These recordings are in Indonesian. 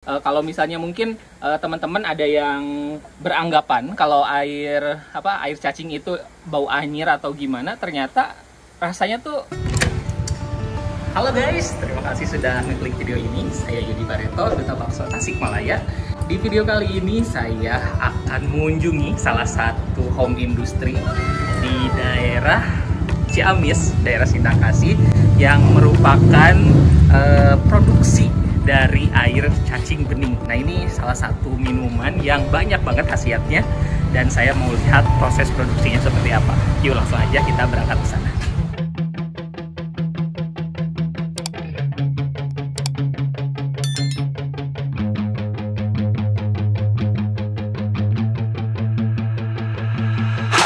Kalau misalnya mungkin teman-teman ada yang beranggapan kalau air cacing itu bau anyir atau gimana, ternyata rasanya tuh. Halo guys, terima kasih sudah ngeklik video ini. Saya Yudi Bareto, Duta Bakso Tasikmalaya. Di video kali ini saya akan mengunjungi salah satu home industry di daerah Ciamis, daerah Sindangkasih, yang merupakan produksi dari air cacing bening. Nah, ini salah satu minuman yang banyak banget khasiatnya dan saya mau lihat proses produksinya seperti apa. Yuk langsung aja kita berangkat ke sana.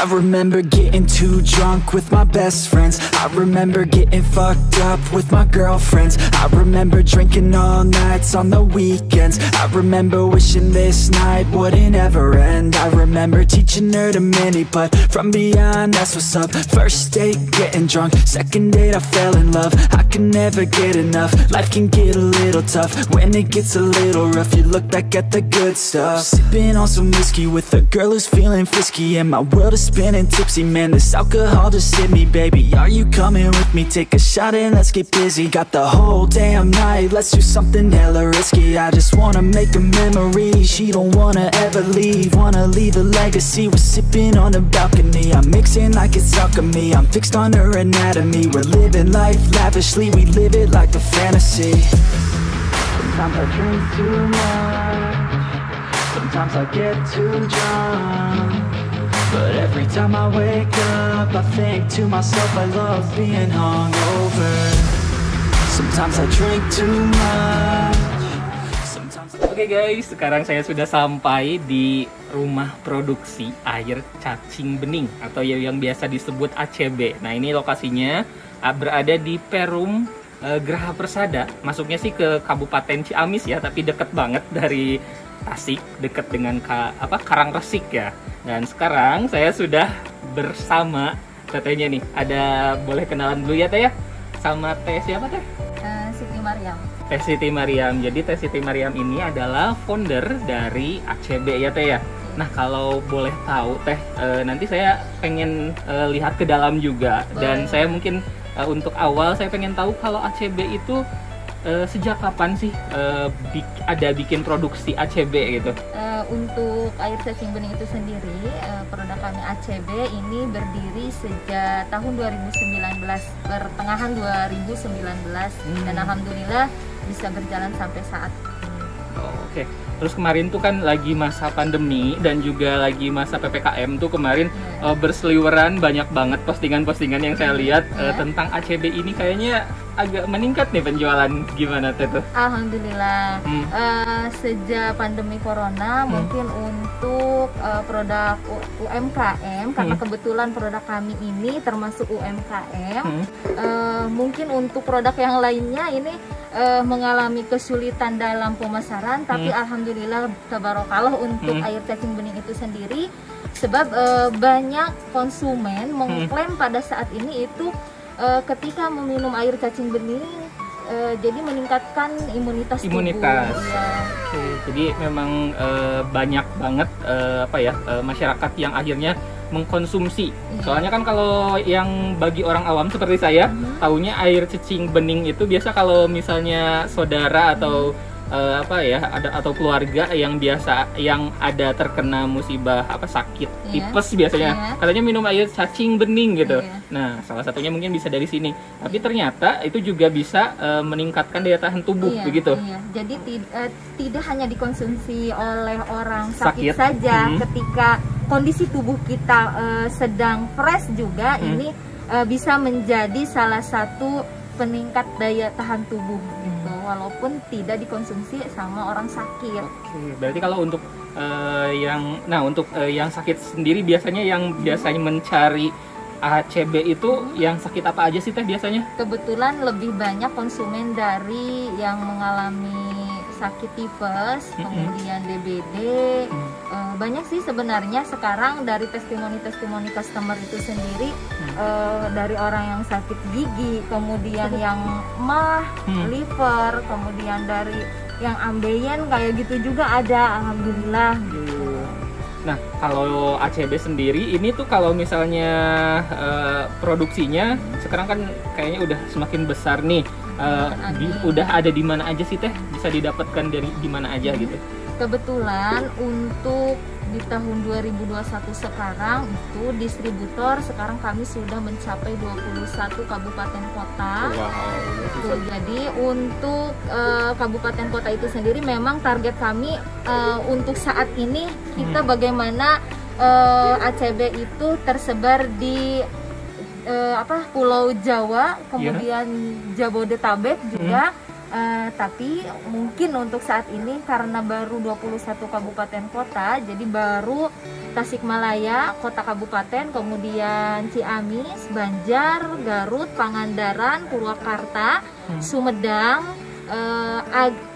I remember getting too drunk with my best friends. I remember getting fucked up with my girlfriends. I remember drinking all nights on the weekends. I remember wishing this night wouldn't ever end. I remember teaching her to mini putt from beyond, that's what's up. First date, getting drunk. Second date, I fell in love. I can never get enough. Life can get a little tough when it gets a little rough. You look back at the good stuff. Sipping on some whiskey with a girl who's feeling frisky, and my world is spinning tipsy, man, this alcohol just hit me, baby. Are you coming with me? Take a shot and let's get busy. Got the whole damn night, let's do something hella risky. I just wanna make a memory, she don't wanna ever leave. Wanna leave a legacy, we're sipping on the balcony. I'm mixing like it's alchemy, I'm fixed on her anatomy. We're living life lavishly, we live it like a fantasy. Sometimes I drink too much, sometimes I get too drunk, but every time I wake up, I think to myself, I love being hungover. Sometimes I drink too much. Oke guys, sekarang saya sudah sampai di rumah produksi air cacing bening atau yang biasa disebut ACB. Nah, ini lokasinya berada di Perum Geraha Persada. Masuknya sih ke Kabupaten Ciamis ya, tapi deket banget dari Tasik, deket dengan Karangresik ya. Dan sekarang saya sudah bersama tetehnya nih. Boleh kenalan dulu ya teh ya? Sama teh siapa teh? Siti Mariam. Teh Siti Mariam. Jadi Teh Siti Mariam ini adalah founder dari ACB ya teh ya. Nah, kalau boleh tahu teh, nanti saya pengen lihat ke dalam juga. Dan saya mungkin untuk awal saya pengen tahu kalau ACB itu sejak kapan sih ada bikin produksi ACB gitu? Untuk air cacing bening itu sendiri, produk kami ACB ini berdiri sejak tahun 2019, pertengahan 2019, dan alhamdulillah bisa berjalan sampai saat ini. Oke. Terus kemarin tuh kan lagi masa pandemi dan juga lagi masa PPKM tuh kemarin berseliweran banyak banget postingan-postingan yang saya lihat tentang ACB ini, kayaknya agak meningkat nih penjualan. Gimana tuh? Alhamdulillah. Sejak pandemi corona mungkin untuk produk UMKM, karena kebetulan produk kami ini termasuk UMKM, mungkin untuk produk yang lainnya ini mengalami kesulitan dalam pemasaran, tapi alhamdulillah tabarakallah untuk air cacing bening itu sendiri, sebab banyak konsumen mengklaim pada saat ini itu ketika meminum air cacing bening jadi meningkatkan imunitas tubuh. Ya. Oke, jadi memang banyak banget masyarakat yang akhirnya mengkonsumsi. Soalnya kan kalau yang bagi orang awam seperti saya, taunya air cacing bening itu biasa kalau misalnya saudara atau atau keluarga yang ada terkena musibah sakit tipes biasanya katanya minum air cacing bening gitu. Nah, salah satunya mungkin bisa dari sini. Tapi ternyata itu juga bisa meningkatkan daya tahan tubuh begitu. Jadi tidak hanya dikonsumsi oleh orang sakit saja, ketika kondisi tubuh kita sedang fresh juga, ini bisa menjadi salah satu peningkat daya tahan tubuh gitu, walaupun tidak dikonsumsi sama orang sakit. Oke, berarti kalau untuk yang sakit sendiri biasanya mencari ACB itu yang sakit apa aja sih teh biasanya? Kebetulan lebih banyak konsumen dari yang mengalami sakit tifus, kemudian DBD. Banyak sih sebenarnya sekarang dari testimoni-testimoni customer itu sendiri, dari orang yang sakit gigi, kemudian yang liver, kemudian dari yang ambeien kayak gitu juga ada, alhamdulillah gitu. Nah, kalau ACB sendiri ini tuh kalau misalnya produksinya sekarang kan kayaknya udah semakin besar nih. Udah ada di mana aja sih Teh? Bisa didapatkan dari di mana aja gitu? Kebetulan untuk di tahun 2021 sekarang itu distributor sekarang kami sudah mencapai 21 kabupaten kota. Wow. Jadi untuk kabupaten kota itu sendiri memang target kami untuk saat ini kita bagaimana ACB itu tersebar di Pulau Jawa, kemudian Jabodetabek juga. Tapi mungkin untuk saat ini karena baru 21 kabupaten kota, jadi baru Tasikmalaya, kota kabupaten, kemudian Ciamis, Banjar, Garut, Pangandaran, Purwakarta, Sumedang,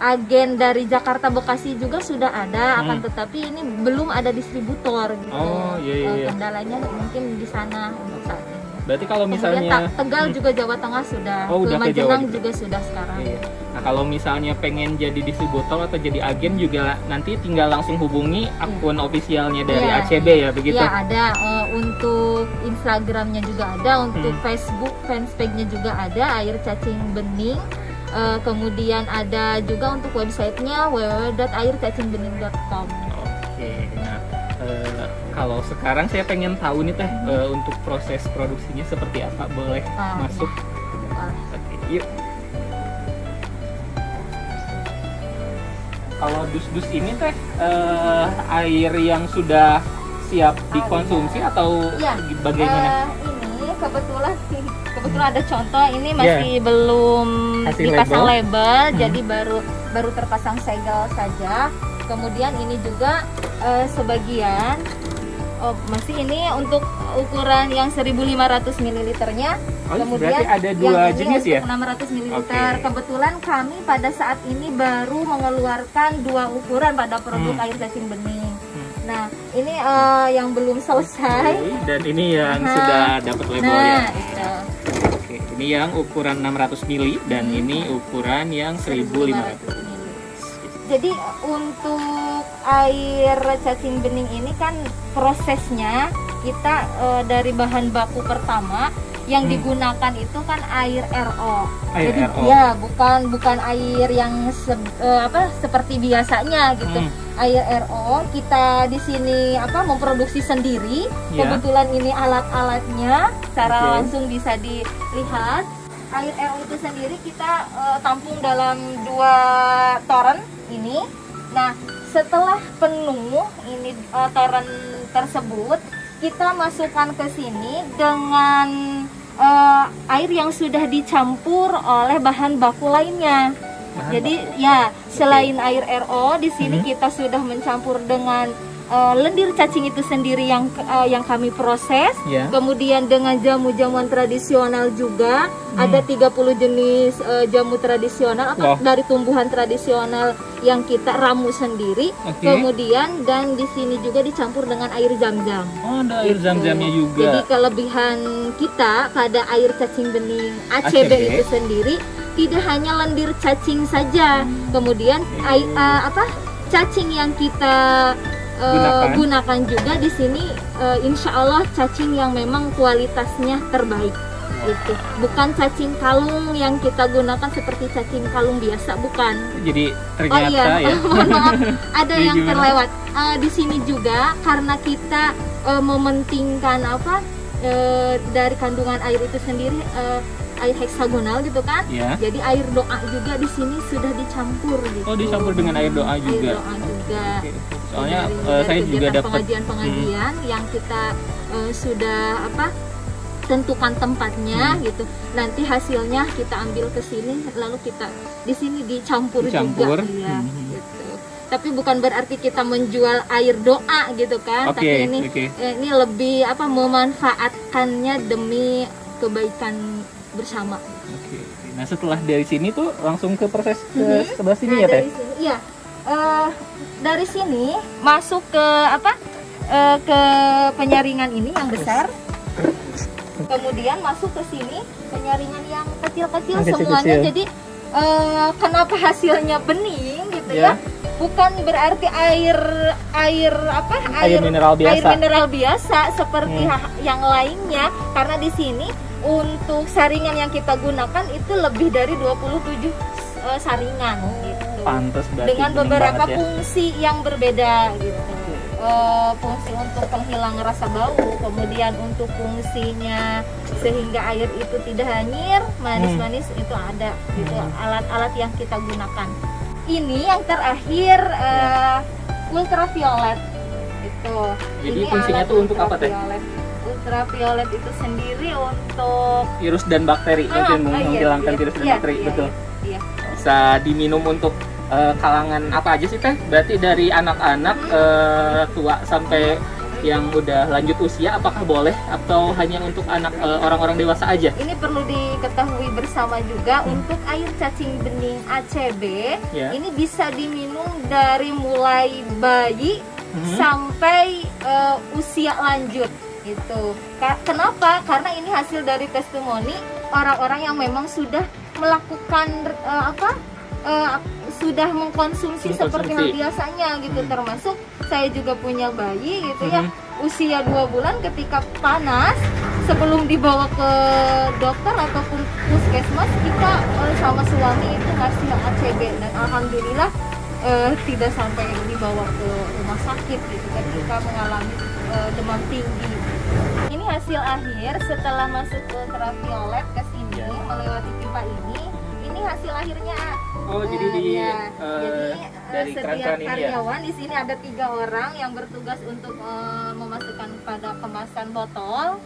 agen dari Jakarta, Bekasi juga sudah ada, akan tetapi ini belum ada distributor gitu. Oh, iya. Kendalanya mungkin di sana untuk saat ini. Berarti kalau misalnya kemudian Tegal juga Jawa Tengah sudah, udah ke Magelang Jawa juga sudah sekarang. Iya. Nah, kalau misalnya pengen jadi distributor atau jadi agen juga nanti tinggal langsung hubungi akun ofisialnya dari ACB ya, begitu? Iya, ada untuk Instagramnya juga ada, untuk Facebook fanspage-nya juga ada, Air Cacing Bening. Kemudian ada juga untuk websitenya www.aircacingbening.com. Oke. Nah, kalau sekarang saya pengen tahu nih Teh, untuk proses produksinya seperti apa, boleh masuk? Oke, yuk. Kalau dus-dus ini Teh, air yang sudah siap dikonsumsi atau bagaimana? Ini kebetulan ada contoh, ini masih belum dipasang label, jadi baru terpasang segel saja. Kemudian ini juga sebagian masih ini untuk ukuran yang 1500 ml-nya. Kemudian ada dua jenis ya? 600 ml. Kebetulan kami pada saat ini baru mengeluarkan dua ukuran pada produk air cacing bening. Nah, ini yang belum selesai. Dan ini yang sudah dapat label ya. Itu. Oke, ini yang ukuran 600 ml dan ini ukuran yang 1500 ml. Jadi untuk air cacing bening ini kan prosesnya kita dari bahan baku pertama yang digunakan itu kan air RO. Jadi ya bukan air yang seperti biasanya gitu. Air RO kita di sini memproduksi sendiri. Kebetulan ini alat-alatnya secara langsung bisa dilihat. Air RO itu sendiri kita tampung dalam 2 toren ini. Nah, setelah penuh ini toren tersebut, kita masukkan ke sini dengan air yang sudah dicampur oleh bahan baku lainnya. Jadi ya selain air RO di sini kita sudah mencampur dengan lendir cacing itu sendiri yang kami proses, kemudian dengan jamu-jamuan tradisional juga, ada 30 jenis jamu tradisional atau dari tumbuhan tradisional yang kita ramu sendiri, kemudian dan di sini juga dicampur dengan air zam-zam. Oh, ada air zam-zamnya juga. Jadi kelebihan kita pada air cacing bening ACB itu sendiri tidak hanya lendir cacing saja, kemudian cacing yang kita gunakan juga di sini, insya Allah cacing yang memang kualitasnya terbaik gitu. Bukan cacing kalung yang kita gunakan seperti cacing kalung biasa, bukan. Jadi ternyata mohon maaf, ada yang terlewat. Di sini juga karena kita mementingkan dari kandungan air itu sendiri, air heksagonal gitu kan. Jadi air doa juga di sini sudah dicampur gitu. Oh, dicampur dengan air doa juga. Air doa juga. Soalnya dari saya juga dapat pengajian yang kita sudah tentukan tempatnya gitu. Nanti hasilnya kita ambil ke sini, lalu kita di sini dicampur juga ya, gitu. Tapi bukan berarti kita menjual air doa gitu kan. Tapi ini lebih memanfaatkannya demi kebaikan bersama. Nah, setelah dari sini tuh langsung ke proses ke sebelah sini ya Teh? Iya. Dari sini masuk ke ke penyaringan ini yang besar. Kemudian masuk ke sini penyaringan yang kecil-kecil semuanya. Jadi kenapa hasilnya bening gitu ya. Bukan berarti air mineral biasa. Air mineral biasa seperti yang lainnya, karena di sini untuk saringan yang kita gunakan itu lebih dari 27 saringan gitu. Pantes berarti dengan beberapa ya. fungsi yang berbeda gitu. Fungsi untuk penghilang rasa bau, kemudian untuk fungsinya sehingga air itu tidak hanyir, manis-manis itu ada gitu. Alat-alat yang kita gunakan. Ini yang terakhir ultraviolet itu. Jadi ini fungsinya tuh untuk apa teh? Ultraviolet itu sendiri untuk Virus dan bakteri, mungkin menghilangkan virus dan bakteri, betul. Iya. Bisa diminum untuk kalangan apa aja sih teh? Berarti dari anak-anak tua sampai yang udah lanjut usia, apakah boleh atau hanya untuk anak orang-orang dewasa aja? Ini perlu diketahui bersama juga untuk air cacing bening ACB. Ini bisa diminum dari mulai bayi sampai usia lanjut gitu. Kenapa? Karena ini hasil dari testimoni orang-orang yang memang sudah melakukan sudah mengkonsumsi seperti hal biasanya gitu. Termasuk saya juga punya bayi gitu ya, usia 2 bulan, ketika panas sebelum dibawa ke dokter ataupun puskesmas, kita sama suami itu ngasih ACB dan alhamdulillah tidak sampai dibawa ke rumah sakit gitu ketika mengalami demam tinggi. Ini hasil akhir setelah masuk ultraviolet ke sini melewati pipa ini. Ini hasil akhirnya. Oh, jadi dari setiap keran-keran ini karyawan di sini ada 3 orang yang bertugas untuk memasukkan pada kemasan botol.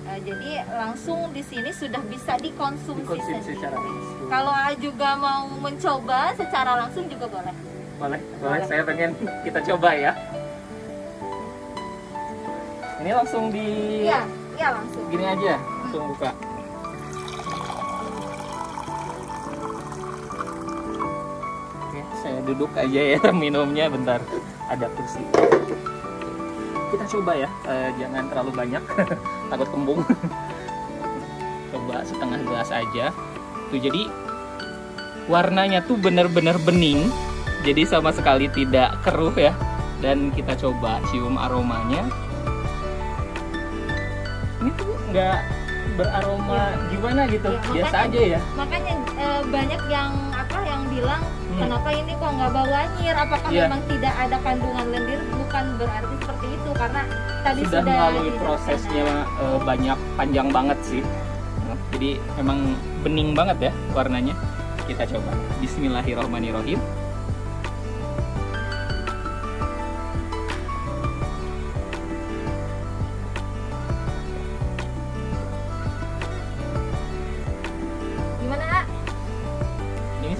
Jadi langsung di sini sudah bisa dikonsumsi secara langsung. Kalau juga mau mencoba secara langsung juga boleh. Boleh. Saya pengen kita coba ya. Ini langsung di. Iya langsung. Gini aja, langsung buka. Saya duduk aja ya minumnya, bentar ada kursi. Kita coba ya, jangan terlalu banyak takut kembung. Coba setengah gelas aja tuh. Jadi warnanya tuh bener-bener bening, jadi sama sekali tidak keruh ya. Dan kita coba cium aromanya, ini tuh nggak beraroma gimana gitu, biasa aja ya. Makanya banyak yang bilang kenapa ini kok nggak bau anyir, apakah memang tidak ada kandungan lendir? Bukan berarti seperti itu, karena tadi sudah melalui prosesnya panjang banget sih. Jadi memang bening banget ya warnanya. Kita coba. Bismillahirrahmanirrahim.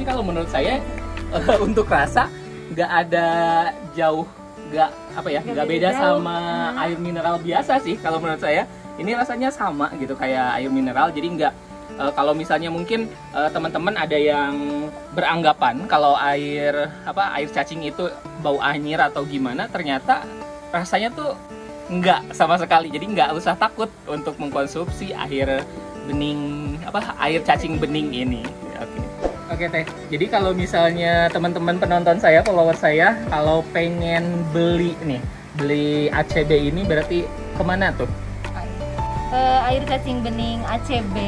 Kalau menurut saya untuk rasa nggak ada jauh, nggak beda sama air mineral biasa sih. Kalau menurut saya ini rasanya sama gitu kayak air mineral. Jadi nggak kalau misalnya mungkin teman-teman ada yang beranggapan kalau air cacing itu bau anyir atau gimana, ternyata rasanya tuh nggak sama sekali. Jadi nggak usah takut untuk mengkonsumsi air cacing bening ini. Oke teh, jadi kalau misalnya teman-teman penonton saya, follower saya, kalau pengen beli ACB ini berarti kemana tuh? Air cacing bening ACB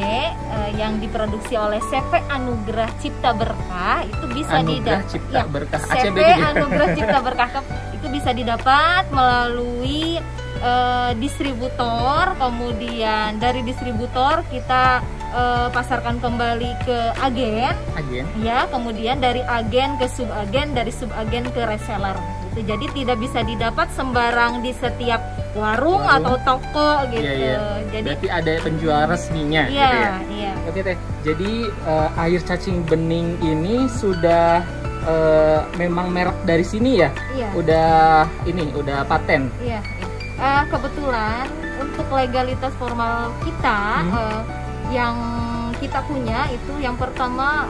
yang diproduksi oleh CV Anugerah Cipta Berkah itu bisa didapat. CV Anugerah Cipta Berkah itu bisa didapat melalui distributor, kemudian dari distributor kita pasarkan kembali ke agen, ya, kemudian dari agen ke subagen, dari subagen ke reseller. Gitu. Jadi tidak bisa didapat sembarang di setiap warung atau toko gitu. Jadi berarti ada penjual resminya, gitu ya. Iya. Oke teh. Jadi air cacing bening ini sudah memang merek dari sini ya? Iya. Udah paten. Iya. Kebetulan untuk legalitas formal kita yang kita punya itu yang pertama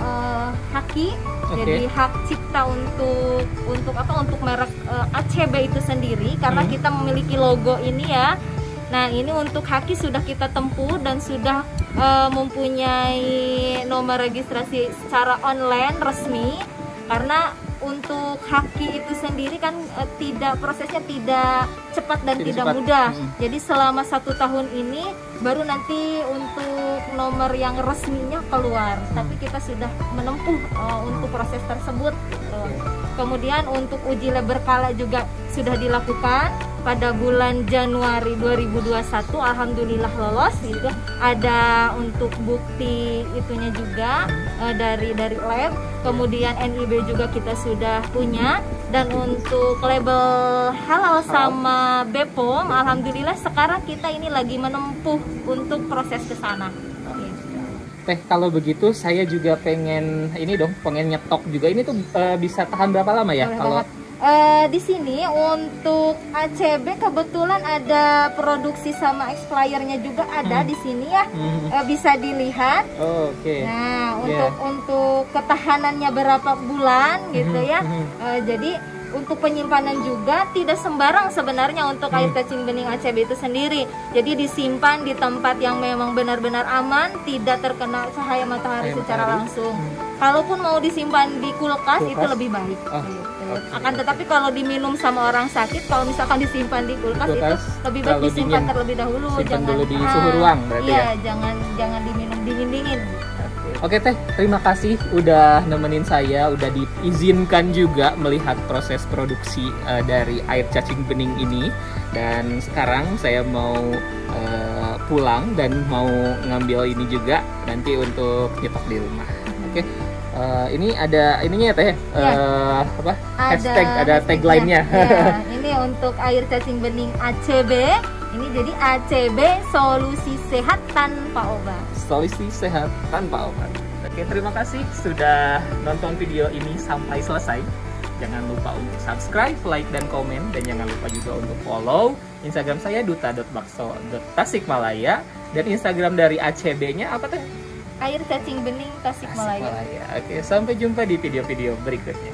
HAKI, jadi hak cipta untuk merek ACB itu sendiri, karena kita memiliki logo ini ya. Nah ini untuk HAKI sudah kita tempuh dan sudah mempunyai nomor registrasi secara online resmi, karena untuk haki itu sendiri kan prosesnya tidak cepat dan tidak cepat. mudah. Jadi selama 1 tahun ini baru nanti untuk nomor yang resminya keluar. Tapi kita sudah menempuh untuk proses tersebut. Gitu. Kemudian untuk uji lab berkala juga sudah dilakukan pada bulan Januari 2021. Alhamdulillah lolos gitu. Ada untuk bukti itunya juga dari lab. Kemudian NIB juga kita sudah punya, dan untuk label halal sama BPOM, alhamdulillah sekarang kita ini lagi menempuh untuk proses ke sana. Teh, kalau begitu saya juga pengen nyetok juga. Ini tuh bisa tahan berapa lama ya? Kalau di sini untuk ACB kebetulan ada produksi sama expliernya juga ada di sini ya, bisa dilihat. Oke. Nah untuk ketahanannya berapa bulan gitu ya. Jadi untuk penyimpanan juga tidak sembarang sebenarnya untuk air cacing bening ACB itu sendiri. Jadi disimpan di tempat yang memang benar-benar aman, tidak terkena cahaya matahari secara langsung. Kalaupun mau disimpan di kulkas itu lebih baik. Akan tetapi kalau diminum sama orang sakit, kalau misalkan disimpan di kulkas itu lebih baik disimpan terlebih dahulu. Jangan dulu di suhu ruang berarti ya. Jangan diminum dingin-dingin. Oke Teh, terima kasih udah nemenin saya, udah diizinkan juga melihat proses produksi dari air cacing bening ini. Dan sekarang saya mau pulang dan mau ngambil ini juga nanti untuk nyetok di rumah. Oke. Ini ada ininya ya Teh, hashtag, ada tagline-nya. Ya, ini untuk air cacing bening ACB. Ini jadi ACB, solusi sehat tanpa obat. Solusi sehat tanpa obat. Oke, terima kasih sudah nonton video ini sampai selesai. Jangan lupa untuk subscribe, like, dan komen. Dan jangan lupa juga untuk follow Instagram saya duta.bakso.tasikmalaya. Dan Instagram dari ACB-nya apa Teh? Air cacing bening Tasikmalaya. Oke, sampai jumpa di video-video berikutnya.